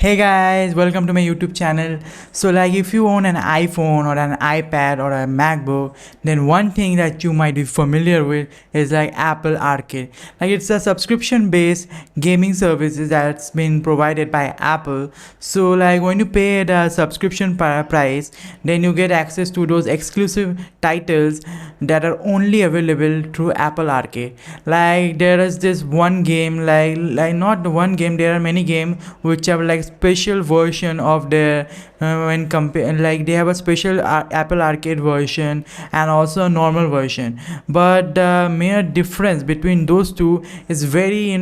Hey guys, welcome to my YouTube channel. So like if you own an iPhone or an iPad or a MacBook, then one thing that you might be familiar with is like Apple Arcade. Like it's a subscription based gaming services that's been provided by Apple. So like when you pay the subscription price, then you get access to those exclusive titles that are only available through Apple Arcade. Like there is this one game, like not the one game, there are many games which have like special version of their when compare, like they have a special Apple Arcade version and also a normal version, but the mere difference between those two is very,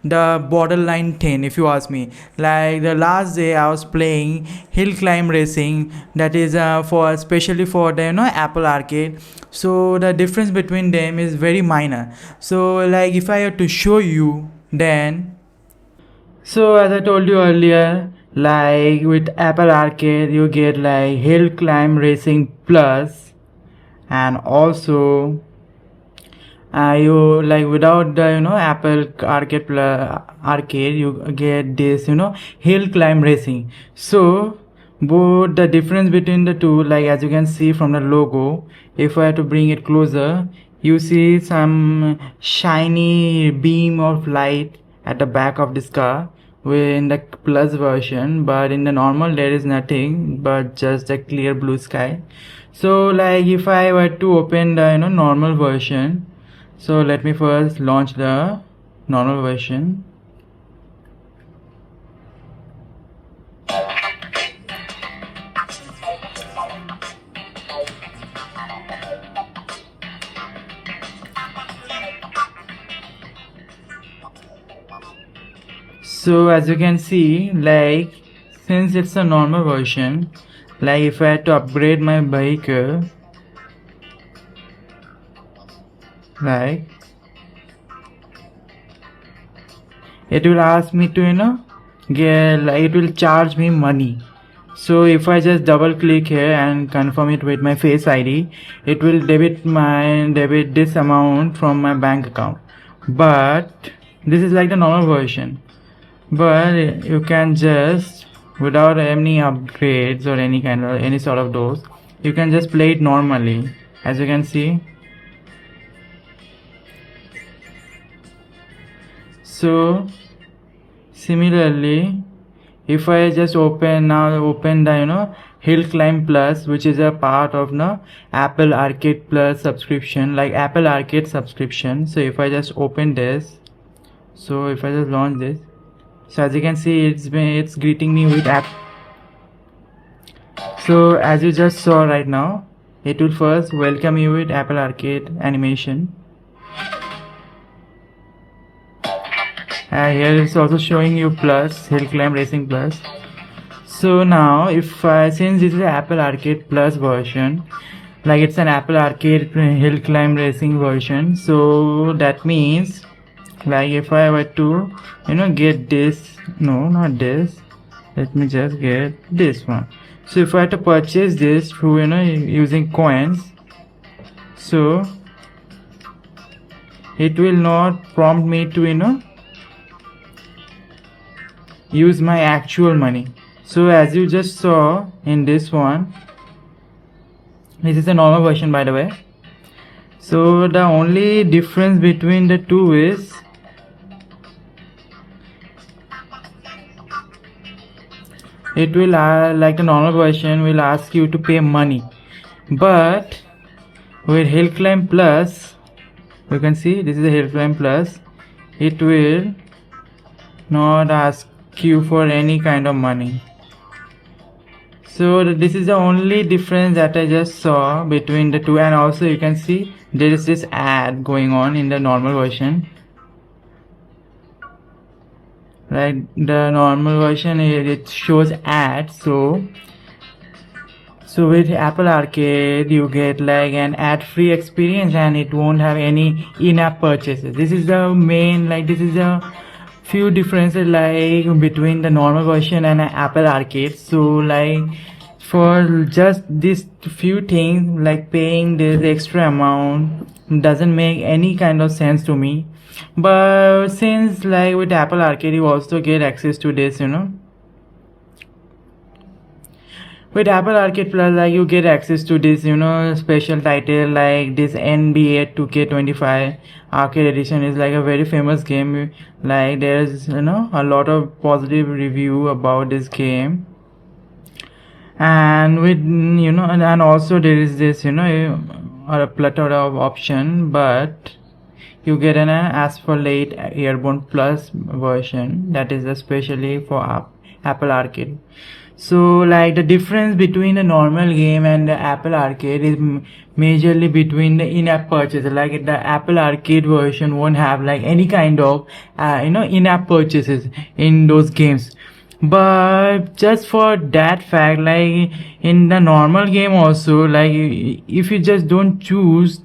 the borderline thin, if you ask me. Like the last day I was playing hill climb racing, that is for especially for the Apple Arcade. So the difference between them is very minor. So like if I had to show you, then so as I told you earlier, like with Apple Arcade you get like Hill Climb Racing Plus, and also you like without the Apple Arcade Plus Arcade you get this Hill Climb Racing. So both the difference between the two, like as you can see from the logo, if I have to bring it closer, you see some shiny beam of light at the back of this car in the plus version, but in the normal there is nothing but just a clear blue sky. So like if I were to open the normal version, so let me first launch the normal version. So as you can see, like since it's a normal version, like if I had to upgrade my vehicle, like it will ask me to get, like it will charge me money. So if I just double click here and confirm it with my Face ID, it will debit this amount from my bank account. But this is like the normal version, but you can just, without any upgrades or any sort of those, you can just play it normally, as you can see. So similarly, if I just open the Hill Climb Plus, which is a part of Apple Arcade Plus subscription, like Apple Arcade subscription. So if I just open this, so if I just launch this, so as you can see, it's greeting me with app. So as you just saw right now, it will first welcome you with Apple Arcade animation. Here it's also showing you Plus, Hill Climb Racing Plus. So now if since this is Apple Arcade Plus version, like it's an Apple Arcade Hill Climb Racing version, so that means like if I were to get this, no, not this, let me just get this one. So if I had to purchase this through using coins, so it will not prompt me to use my actual money. So as you just saw in this one, this is a normal version, by the way. So the only difference between the two is it will like the normal version will ask you to pay money, but with Hill Climb Plus, you can see this is a Hill Climb Plus, it will not ask you for any kind of money. So this is the only difference that I just saw between the two. And also you can see there is this ad going on in the normal version. Like the normal version, it shows ads. So with Apple Arcade you get like an ad-free experience, and it won't have any in-app purchases. This is the main, like this is a few differences like between the normal version and Apple Arcade. So like for just these few things, like paying this extra amount doesn't make any kind of sense to me. But since like with Apple Arcade you also get access to this With Apple Arcade Plus, like you get access to this, special title like this NBA 2K25 Arcade Edition is like a very famous game. Like there's a lot of positive review about this game, and with and also there is this a plethora of option, but you get an Asphalt Airborne Plus version that is especially for Apple Arcade. So like the difference between the normal game and the Apple Arcade is majorly between the in-app purchase. Like the Apple Arcade version won't have like any kind of in-app purchases in those games, but just for that fact, like in the normal game also, like if you just don't choose,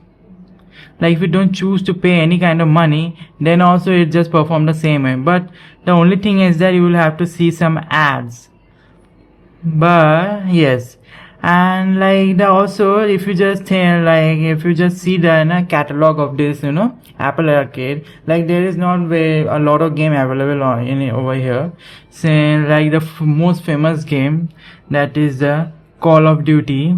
like if you don't choose to pay any kind of money, then also it just perform the same way. But the only thing is that you will have to see some ads. But yes, and like the also if you just if you just see the catalog of this Apple Arcade, like there is not a lot of game available over here. So like the most famous game, that is the Call of Duty.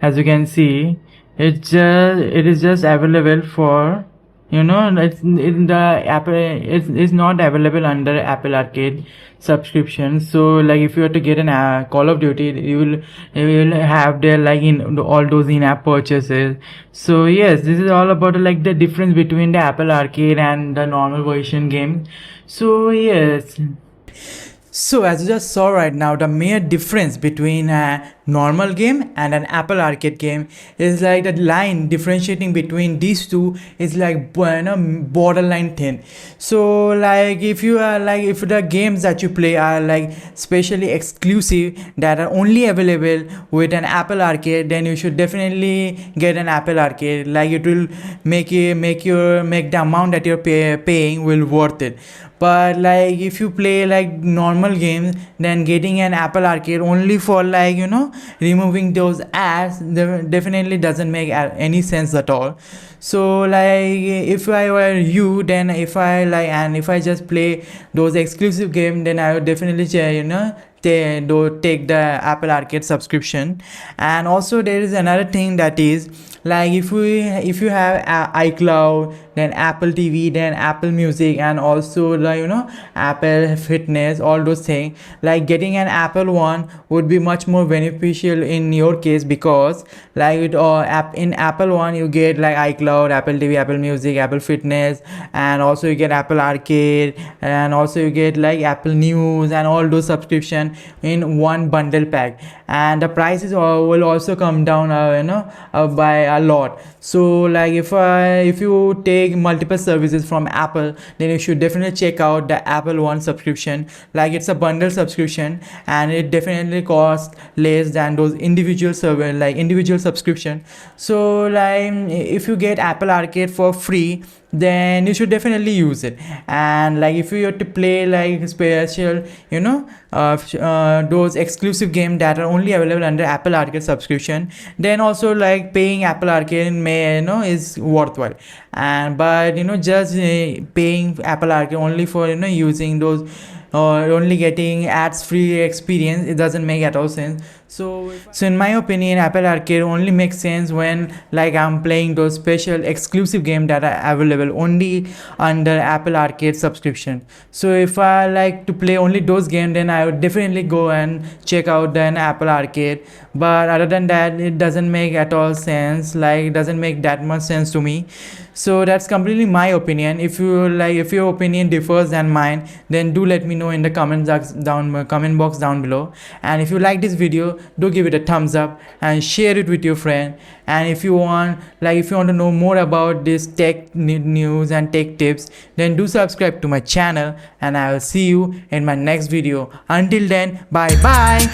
As you can see, it is just available for it's in the Apple. It's not available under Apple Arcade subscription. So like if you were to get an Call of Duty, you will have there like in all those in-app purchases. So yes, this is all about like the difference between the Apple Arcade and the normal version game. So yes. So as you just saw right now, the mere difference between a normal game and an Apple Arcade game is like the line differentiating between these two is like borderline thin. So like if you are like if the games that you play are like specially exclusive that are only available with an Apple Arcade, then you should definitely get an Apple Arcade. Like it will make the amount that you're paying will worth it. But like if you play like normal games, then getting an Apple Arcade only for like removing those ads definitely doesn't make any sense at all. So like if I were you, then if I just play those exclusive games, then I would definitely take the Apple Arcade subscription. And also there is another thing, that is like if you have iCloud, then Apple TV, then Apple Music, and also Apple Fitness, all those things, like getting an Apple One would be much more beneficial in your case, because like with in Apple One you get like iCloud, Apple TV, Apple Music, Apple Fitness, and also you get Apple Arcade, and also you get like Apple News and all those subscription in one bundle pack, and the prices will also come down by a lot. So like if you take multiple services from Apple, then you should definitely check out the Apple One subscription. Like it's a bundle subscription, and it definitely costs less than those individual subscription. So like if you get Apple Arcade for free, then you should definitely use it. And like if you have to play like special those exclusive games that are only available under Apple Arcade subscription, then also like paying Apple Arcade may is worthwhile. And but just paying Apple Arcade only for using those or only getting ads free experience, it doesn't make at all sense. So in my opinion, Apple Arcade only makes sense when like I'm playing those special exclusive games that are available only under Apple Arcade subscription. So if I like to play only those games, then I would definitely go and check out the Apple Arcade. But other than that, it doesn't make at all sense. Like it doesn't make that much sense to me. So that's completely my opinion. If your opinion differs than mine, then do let me know in the comment box down below. And if you like this video, do give it a thumbs up and share it with your friend. And if you want to know more about this tech news and tech tips, then do subscribe to my channel, and I will see you in my next video. Until then, bye bye.